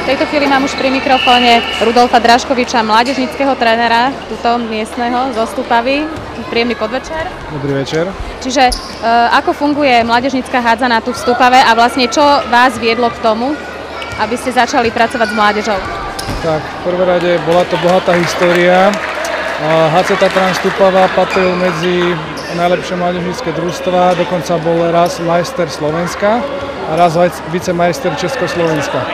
tejto chvíli mám už pri mikrofóne Rudolfa Draškoviča, mládežníckeho trénera, tuto miestneho zo Stupavy. Príjemný podvečer. Dobrý večer. Čiže ako funguje mládežnícka hádzana tu v Stupave a vlastne čo vás viedlo k tomu, aby ste začali pracovať s mládežou? Tak, v prvom rade bola to bohatá história. HC Tatran Stupava patril medzi najlepšie mládežnícke družstva, dokonca bol raz majster Slovenska a raz vicemajster Československa.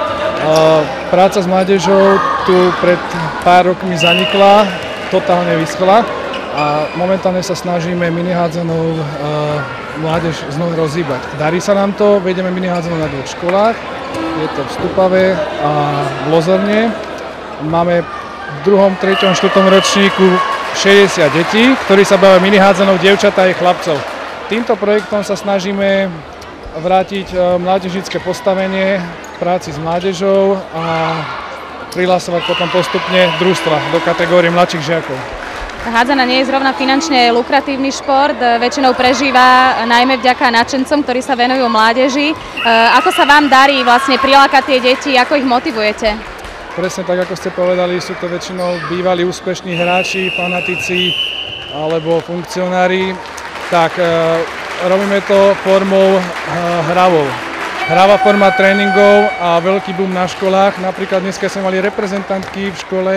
Práca s mládežou tu pred pár rokmi zanikla, totálne vyschla a momentálne sa snažíme minihádzanou mládež znovu rozhýbať. Darí sa nám to, vedieme minihádzanou na 2 školách, je to v Stupave a v Lozorne. Máme v 2., 3., 4. ročníku 60 detí, ktorí sa bavia minihádzanou, dievčatá a chlapcov. Týmto projektom sa snažíme vrátiť mládežnícke postavenie v práci s mládežou a prihlasovať potom postupne družstva do kategórie mladších žiakov. Hádzana nie je zrovna finančne lukratívny šport, väčšinou prežíva najmä vďaka nadšencom, ktorí sa venujú mládeži. Ako sa vám darí vlastne prilákať tie deti, ako ich motivujete? Presne tak, ako ste povedali, sú to väčšinou bývalí úspešní hráči, fanatici alebo funkcionári. Tak robíme to formou hravou. Hravá forma tréningov a veľký boom na školách. Napríklad dneska sme mali reprezentantky v škole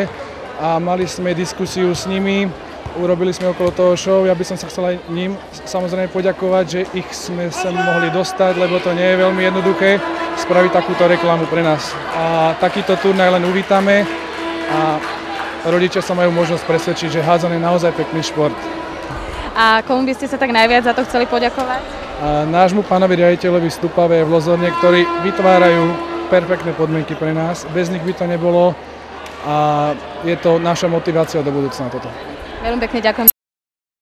a mali sme diskusiu s nimi. Urobili sme okolo toho show. Ja by som sa chcel aj ním samozrejme poďakovať, že ich sme sa mohli dostať, lebo to nie je veľmi jednoduché spraviť takúto reklamu pre nás. A takýto turnaj len uvítame a rodičia sa majú možnosť presvedčiť, že hádzanie je naozaj pekný šport. A komu by ste sa tak najviac za to chceli poďakovať? Nášmu pánovi riaditeľovi Stupave v Lozorne, ktorí vytvárajú perfektné podmienky pre nás. Bez nich by to nebolo a je to naša motivácia do budúcna toto. Veľmi pekne ďakujem.